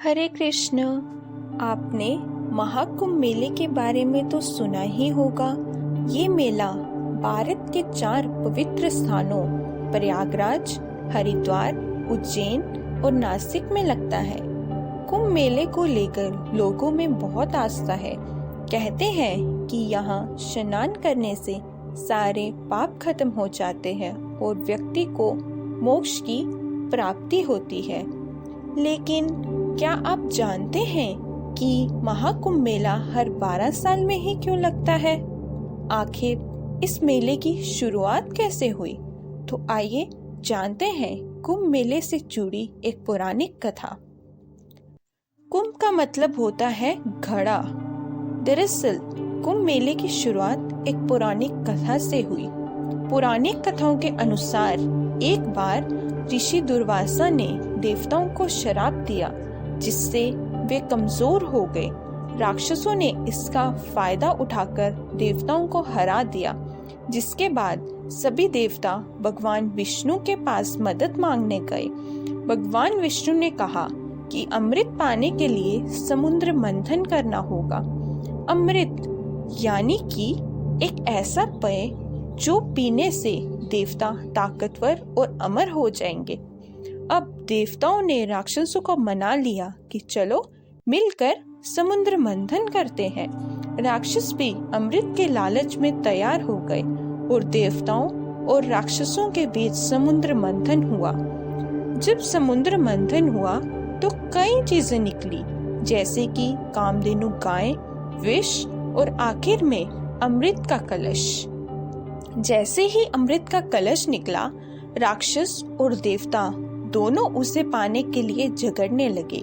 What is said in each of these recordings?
हरे कृष्ण। आपने महाकुंभ मेले के बारे में तो सुना ही होगा। ये मेला भारत के 4 पवित्र स्थानों प्रयागराज, हरिद्वार, उज्जैन और नासिक में लगता है। कुंभ मेले को लेकर लोगों में बहुत आस्था है। कहते हैं कि यहाँ स्नान करने से सारे पाप खत्म हो जाते हैं और व्यक्ति को मोक्ष की प्राप्ति होती है। लेकिन क्या आप जानते हैं कि महाकुंभ मेला हर 12 साल में ही क्यों लगता है? आखिर इस मेले की शुरुआत कैसे हुई? तो आइए जानते हैं कुंभ मेले से जुड़ी एक पौराणिक कथा। कुंभ का मतलब होता है घड़ा। दरअसल कुंभ मेले की शुरुआत एक पौराणिक कथा से हुई। पौराणिक कथाओं के अनुसार एक बार ऋषि दुर्वासा ने देवताओं को श्राप दिया, जिससे वे कमजोर हो गए। राक्षसों ने इसका फायदा उठाकर देवताओं को हरा दिया, जिसके बाद सभी देवता भगवान विष्णु के पास मदद मांगने गए। भगवान विष्णु ने कहा कि अमृत पाने के लिए समुद्र मंथन करना होगा। अमृत यानी कि एक ऐसा पेय जो पीने से देवता ताकतवर और अमर हो जाएंगे। अब देवताओं ने राक्षसों को मना लिया कि चलो मिलकर समुद्र मंथन करते हैं। राक्षस भी अमृत के लालच में तैयार हो गए और देवताओं और राक्षसों के बीच समुद्र मंथन हुआ। जब समुद्र मंथन हुआ तो कई चीजें निकली, जैसे कि कामधेनु गाय, विष और आखिर में अमृत का कलश। जैसे ही अमृत का कलश निकला, राक्षस और देवता दोनों उसे पाने के लिए झगड़ने लगे।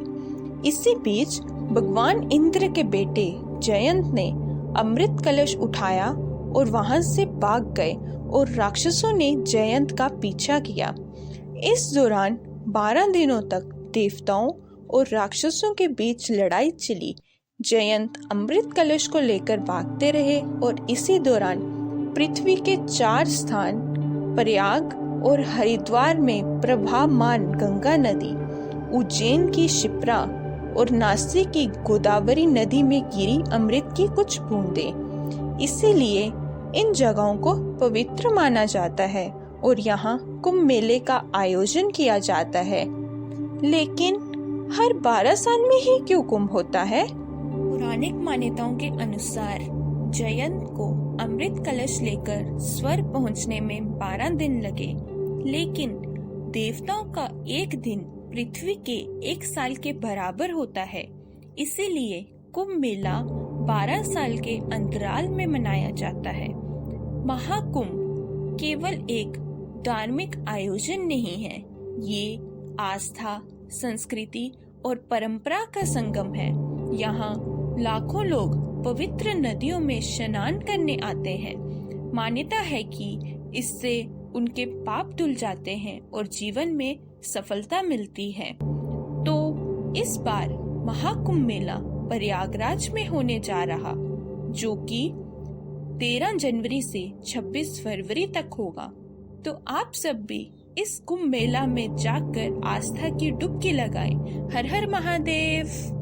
इसी बीच भगवान इंद्र के बेटे जयंत ने अमृत कलश उठाया और वहां से भाग गए और राक्षसों ने जयंत का पीछा किया। इस दौरान 12 दिनों तक देवताओं और राक्षसों के बीच लड़ाई चली। जयंत अमृत कलश को लेकर भागते रहे और इसी दौरान पृथ्वी के 4 स्थान प्रयाग और हरिद्वार में प्रवाहमान गंगा नदी, उज्जैन की शिप्रा और नासिक की गोदावरी नदी में गिरी अमृत की कुछ बूंदें। इसीलिए इन जगहों को पवित्र माना जाता है और यहाँ कुंभ मेले का आयोजन किया जाता है। लेकिन हर 12 साल में ही क्यों कुंभ होता है? पौराणिक मान्यताओं के अनुसार जयंत को अमृत कलश लेकर स्वर्ग पहुंचने में 12 दिन लगे, लेकिन देवताओं का एक दिन पृथ्वी के 1 साल के बराबर होता है। इसीलिए कुंभ मेला 12 साल के अंतराल में मनाया जाता है। महाकुंभ केवल एक धार्मिक आयोजन नहीं है, ये आस्था, संस्कृति और परंपरा का संगम है। यहाँ लाखों लोग पवित्र नदियों में स्नान करने आते हैं। मान्यता है कि इससे उनके पाप धुल जाते हैं और जीवन में सफलता मिलती है। तो इस बार महाकुंभ मेला प्रयागराज में होने जा रहा, जो कि 13 जनवरी से 26 फरवरी तक होगा। तो आप सब भी इस कुंभ मेला में जाकर आस्था की डुबकी लगाएं। हर हर महादेव।